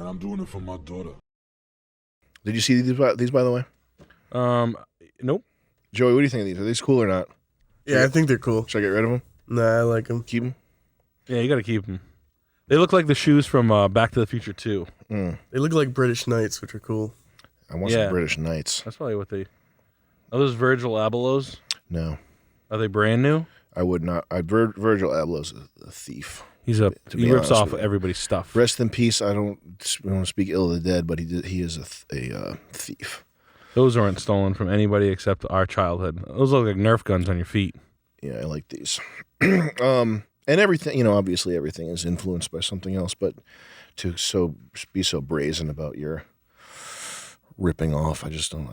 I'm doing it for my daughter. Did you see these by the way? Nope. Joey, what do you think of these? Are these cool or not? Yeah, I think they're cool. Should I get rid of them? Nah, I like them. Keep them? Yeah, you got to keep them. They look like the shoes from Back to the Future 2. Mm. They look like British Knights, which are cool. I want some British Knights. That's probably what they... Are those Virgil Ablohs? No. Are they brand new? I would not. Virgil Abloh's a thief. He rips off everybody's stuff. Rest in peace. I don't want to speak ill of the dead, but he is a thief. Those aren't stolen from anybody except our childhood. Those look like Nerf guns on your feet. Yeah, I like these. And everything, obviously everything is influenced by something else, but to be so brazen about your ripping off, I just don't.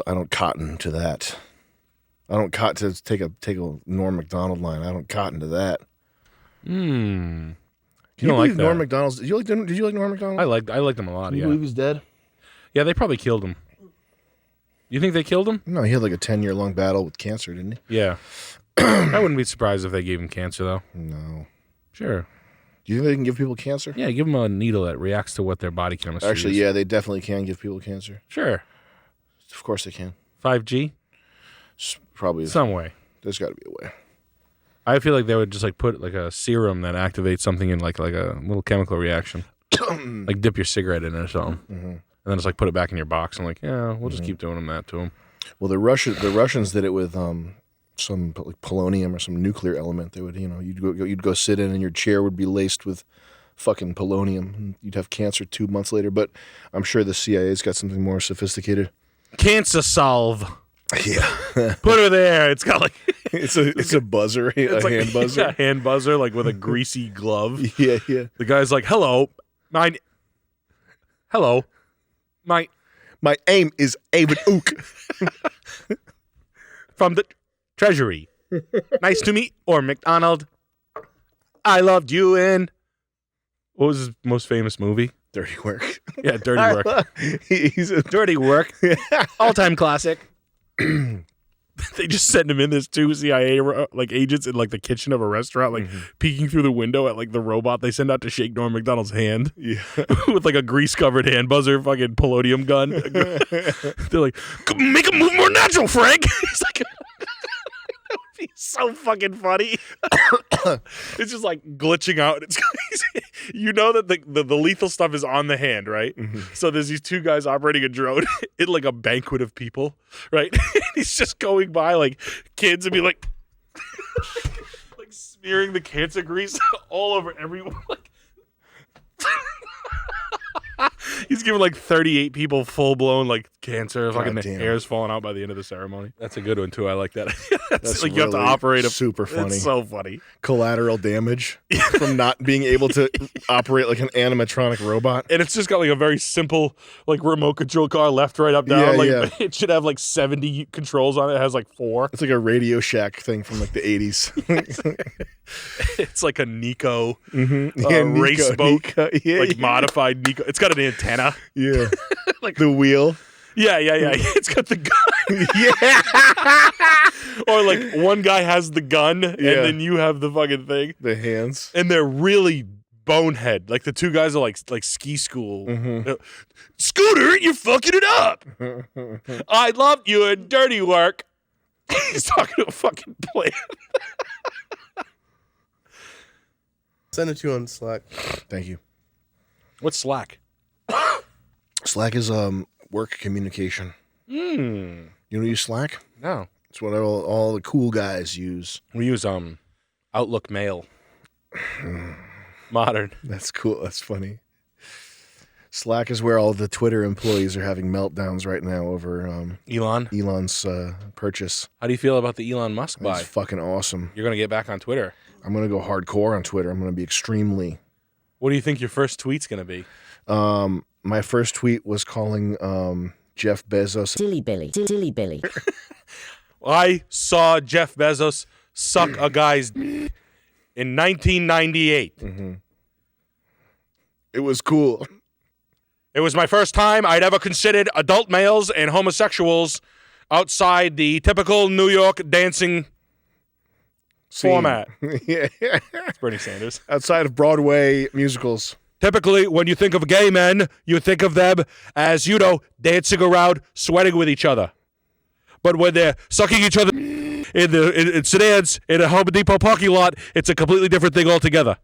I don't cotton to that. I don't cotton to take a Norm Macdonald line. I don't cotton to that. You don't like that. Norm Macdonald's? Did you like Norm Macdonald? I liked him a lot. Can you believe he's dead? Yeah, they probably killed him. You think they killed him? No, he had like a 10-year-long battle with cancer, didn't he? Yeah. I wouldn't be surprised if they gave him cancer, though. No. Sure. Do you think they can give people cancer? Yeah, give them a needle that reacts to what their body chemistry Actually, is. yeah, they definitely can give people cancer. Sure. Of course they can. 5G? Probably. Some way. There's got to be a way. I feel like they would just like put like a serum that activates something in like a little chemical reaction. Like dip your cigarette in it or something. Mm-hmm. And then just like put it back in your box. I'm like, yeah, we'll just keep doing that to them. Well, the Russians did it with some like polonium or some nuclear element. They would, you'd go sit in and your chair would be laced with fucking polonium. And you'd have cancer 2 months later. But I'm sure the CIA's got something more sophisticated. 𝐶𝐤𝐸𝐵. Yeah. Put her there. It's got like it's a buzzer, a hand buzzer. Yeah, hand buzzer, like with a greasy glove. Yeah. The guy's like, hello, my aim is David Ook from the Treasury. Nice to meet or Macdonald. I loved you in what was his most famous movie? Dirty Work. Yeah, Dirty Work. He's a Dirty Work. All-time classic. They just send him in as 2 CIA like agents in like the kitchen of a restaurant, like peeking through the window at like the robot they send out to shake Norm Macdonald's hand. Yeah. With like a grease-covered hand buzzer, fucking polonium gun. They're like, make him move more natural, Frank. He's like, that would be so fucking funny. It's just like glitching out. It's you know that the lethal stuff is on the hand, right? So there's these 2 guys operating a drone in like a banquet of people, right? He's just going by like kids and be like like smearing the cancer grease all over everyone. Like he's giving like 38 people full blown like cancer. Fucking hair's falling out by the end of the ceremony. That's a good one too. I like that. That's like really, you have to operate a super funny. It's so funny. Collateral damage from not being able to operate like an animatronic robot. And it's just got like a very simple like remote control car, left, right, up, down. It should have like 70 controls on it. It has like 4. It's like a Radio Shack thing from like the 80s. It's like a �:𝐞𝐜 race Nico, boat, modified �:𝐞𝐜. It's got an antenna. Yeah. Like the wheel. Yeah. It's got the gun. Or like one guy has the gun and then you have the fucking thing. The hands. And they're really bonehead. Like the 2 guys are like ski school. Scooter, you're fucking it up. I loved you in Dirty Work. He's talking to a fucking plant. Send it to you on Slack. Thank you. What's Slack? Slack is work communication. You don't use Slack? No. It's what all the cool guys use. We use Outlook Mail. Modern. That's cool. That's funny. Slack is where all the Twitter employees are having meltdowns right now over Elon's purchase. How do you feel about the Elon Musk buy? It's fucking awesome. You're going to get back on Twitter. I'm going to go hardcore on Twitter. I'm going to be extremely... What do you think your first tweet's going to be? My first tweet was calling Jeff Bezos... Dilly Billy. I saw Jeff Bezos suck a guy's in 1998. It was cool. It was my first time I'd ever considered adult males and homosexuals outside the typical New York dancing format. Yeah. It's Bernie Sanders. Outside of Broadway musicals. Typically, when you think of gay men, you think of them as, dancing around, sweating with each other. But when they're sucking each other in sedans in a Home Depot parking lot, it's a completely different thing altogether.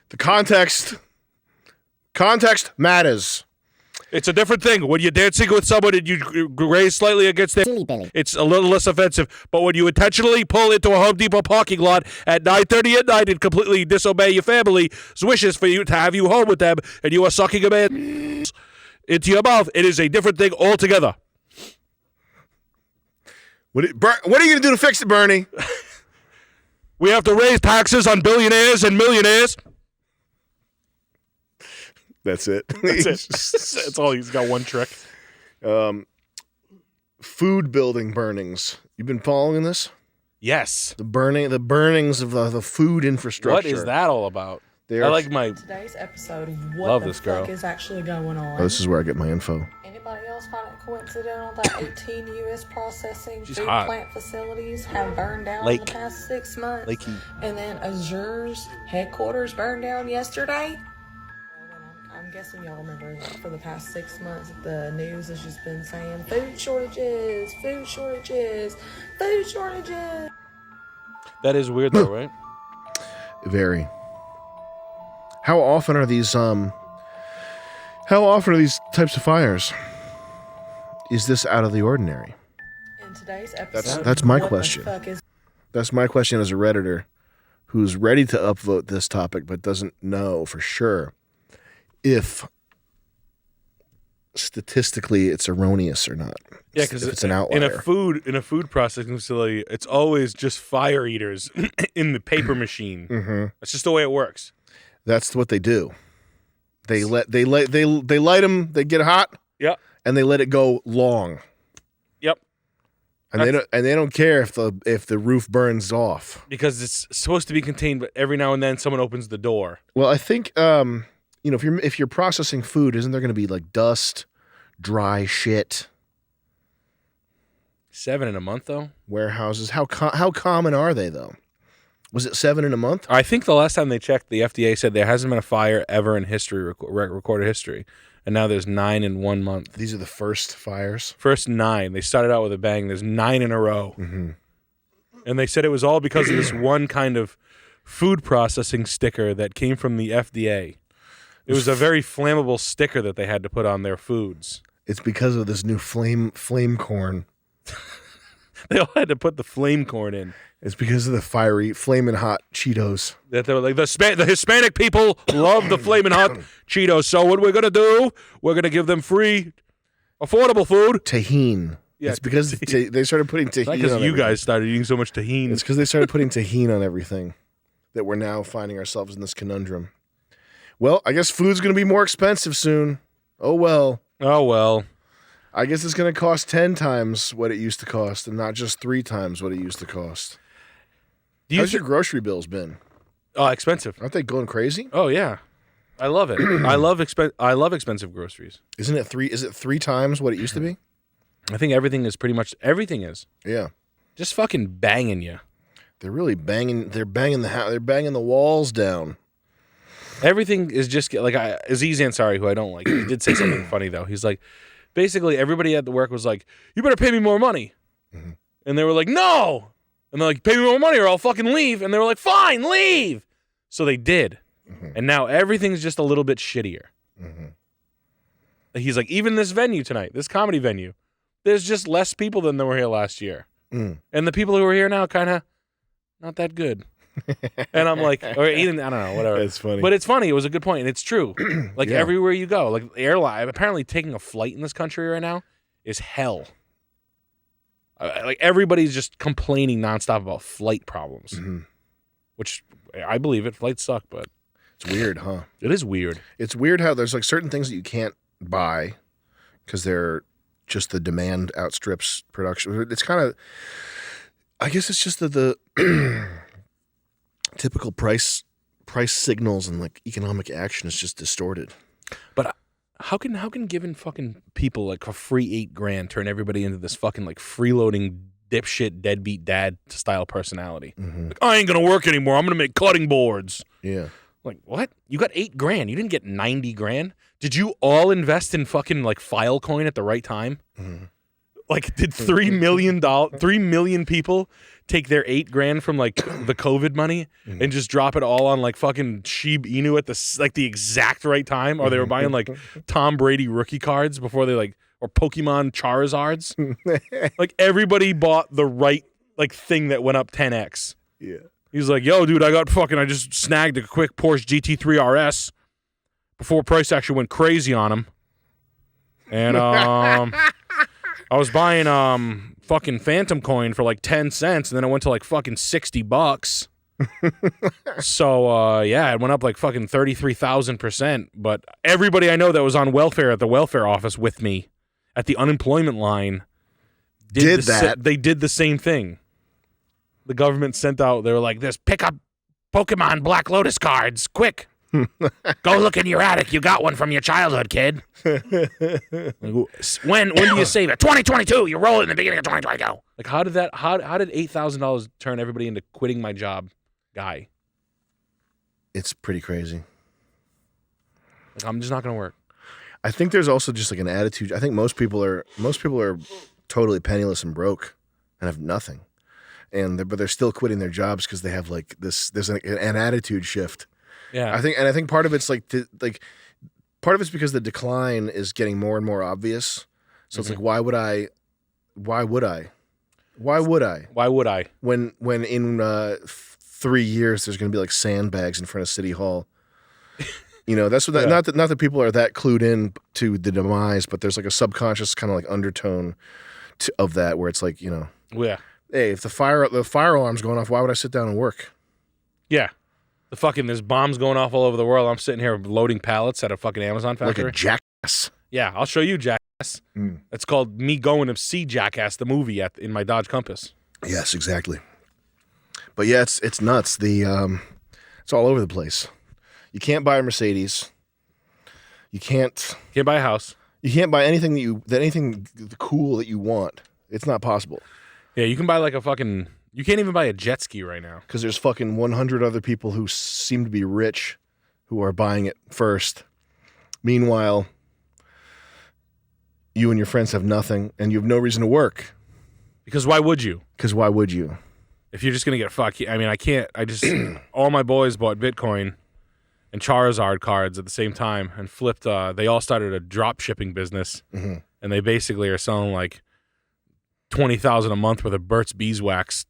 The context matters. It's a different thing. When you're dancing with someone and you raise slightly against their belly, it's a little less offensive. But when you intentionally pull into a Home Depot parking lot at 9:30 at night and completely disobey your family's wishes for you to have you home with them, and you are sucking a man into your mouth, it is a different thing altogether. What are you going to do to fix it, Bernie? We have to raise taxes on billionaires and millionaires. That's it. That's all. He's got one trick. Food building burnings. You've been following this? Yes. The burnings of the food infrastructure. What is that all about? I like my. Today's episode of what Love the this fuck girl. is actually going on. Oh, this is where I get my info. Anybody else find it coincidental that 18 U.S. processing She's food hot. plant facilities have burned down in Lake. the past 6 months? Lakey. And then Azure's headquarters burned down yesterday? I'm guessing y'all remember for the past 6 months the news has just been saying food shortages, food shortages, food shortages. That is weird though, right? Very. How often are these types of fires? Is this out of the ordinary? In today's episode, That's my what question. The fuck is That's my question as a Redditor who's ready to upvote this topic but doesn't know for sure if statistically it's erroneous or not. Yeah, because it's an outlier. in a food processing facility, it's always just fire eaters in the paper machine. Mm-hmm. That's just the way it works. That's what they do. They light them. They get hot. Yep. And they let it go long. Yep. And they don't care if the roof burns off Because it's supposed to be contained, but every now and then someone opens the door. Well, I think if you're processing food, isn't there going to be like dust, dry shit? 7 in a month, though. Warehouses. How common are they though? Was it 7 in a month? I think the last time they checked, the FDA said there hasn't been a fire ever in history, recorded history. And now there's 9 in 1 month. These are the first fires. First 9. They started out with a bang. There's 9 in a row. Mm-hmm. And they said it was all because of this one kind of food processing sticker that came from the FDA. It was a very flammable sticker that they had to put on their foods. It's because of this new flame corn. They all had to put the flame corn in. It's because of the fiery, flaming hot Cheetos. That they were like, the Hispanic people love the flaming hot Cheetos. So what we're going to do, we're going to give them free, affordable food. Tahini. Yeah, it's because they started putting tahini because on you everything. guys started eating so much tahini. It's because they started putting tahini on everything that we're now finding ourselves in this conundrum. Well, I guess food's going to be more expensive soon. Oh, well. Oh, well. I guess it's going to cost 10 times what it used to cost and not just 3 times what it used to cost. How's your grocery bills been? Oh, expensive. Aren't they going crazy? Oh, yeah. I love it. I love expensive groceries. Is it 3 times what it used to be? I think everything is. Yeah. Just fucking banging you. They're really banging. They're banging the walls down. Everything is just like Aziz Ansari, who I don't like. He did say something funny though. He's like, basically everybody at the work was like, "You better pay me more money," and they were like, "No," and they're like, "Pay me more money or I'll fucking leave," and they were like, "Fine, leave." So they did, and now everything's just a little bit shittier. He's like, even this venue tonight, this comedy venue, there's just less people than there were here last year, and the people who are here now kind of not that good. And I'm like, or even I don't know, whatever. It's funny, but it's funny. It was a good point, and it's true. Like everywhere you go, like airline. Apparently, taking a flight in this country right now is hell. Like everybody's just complaining nonstop about flight problems, which I believe it. Flights suck, but it's weird, huh? It is weird. It's weird how there's like certain things that you can't buy because they're just the demand outstrips production. It's kind of, I guess it's just that the typical price signals and like economic action is just distorted. But how can giving fucking people like a free $8,000 turn everybody into this fucking like freeloading dipshit deadbeat dad style personality? Like, I ain't gonna work anymore. I'm gonna make cutting boards. Yeah. Like, what? You got $8,000. You didn't get 90 grand. Did you all invest in fucking like Filecoin at the right time? Mm-hmm. Like, did $3 million people take their $8,000 from like the COVID money and just drop it all on like fucking 𝐊𝐸𝐿 at the exact right time? Or they were buying like Tom Brady rookie cards before they like, or Pokemon Charizards? Like, everybody bought the right like thing that went up 10x. Yeah. He's like, yo, dude, I just snagged a quick Porsche GT3 RS before price actually went crazy on him. And I was buying fucking Phantom coin for like 10 cents, and then it went to like fucking $60. So yeah, it went up like fucking 33,000%. But everybody I know that was on welfare at the welfare office with me at the unemployment line they did the same thing. The government sent out, they were like, this, pick up Pokemon Black Lotus cards, quick. Go look in your attic. You got one from your childhood, kid. When do you save it? 2022. You roll it in the beginning of 2022. Like, how did $8,000 turn everybody into quitting my job guy? It's pretty crazy. Like, I'm just not going to work. I think there's also just like an attitude. I think most people are totally penniless and broke and have nothing. But they're still quitting their jobs because they have like this. There's an attitude shift. Yeah, I think part of it's part of it's because the decline is getting more and more obvious. So it's like, why would I? When in 3 years there's going to be like sandbags in front of City Hall. You know, that's what not that people are that clued in to the demise, but there's like a subconscious kind of like undertone of that where it's like, you know, hey, if the fire alarm's going off, why would I sit down and work? Yeah. There's bombs going off all over the world. I'm sitting here loading pallets at a fucking Amazon factory. Like a jackass. Yeah, I'll show you Jackass. It's called me going to see Jackass, the movie, in my Dodge Compass. Yes, exactly. But yeah, it's nuts. It's all over the place. You can't buy a Mercedes. You can't buy a house. You can't buy anything anything cool that you want. It's not possible. Yeah, you can buy like you can't even buy a jet ski right now. Because there's fucking 100 other people who seem to be rich who are buying it first. Meanwhile, you and your friends have nothing and you have no reason to work. Because why would you? If you're just going to get fucked. I mean, all my boys bought Bitcoin and Charizard cards at the same time and flipped. They all started a drop shipping business. Mm-hmm. And they basically are selling like $20,000 a month worth of Burt's Beeswax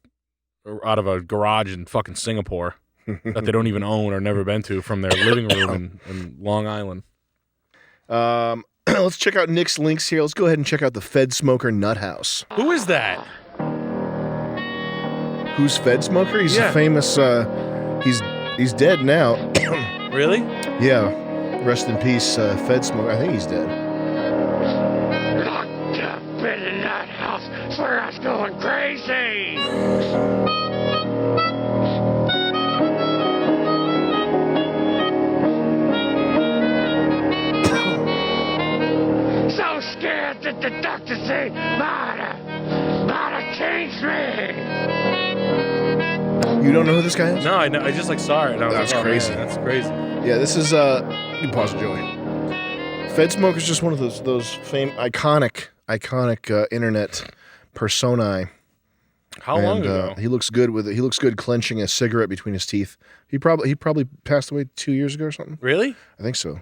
out of a garage in fucking Singapore that they don't even own or never been to from their living room in Long Island. Let's check out Nick's links here. Let's go ahead and check out the Fedsmoker Nut House. Who is that? Who's Fedsmoker? He's a famous. He's dead now. Really? Yeah. Rest in peace, Fedsmoker. I think he's dead. Locked up in the nut house for us going crazy. So scared that the doctor say might have changed me. You don't know who this guy is? No, I know. I just saw it. And I was That's like, crazy. Man, that's crazy. Yeah, this is. You can pause it, Joey. Fedsmoker is just one of those iconic internet personae. How long ago? He looks good with it. He looks good clenching a cigarette between his teeth. He probably passed away 2 years ago or something. Really? I think so.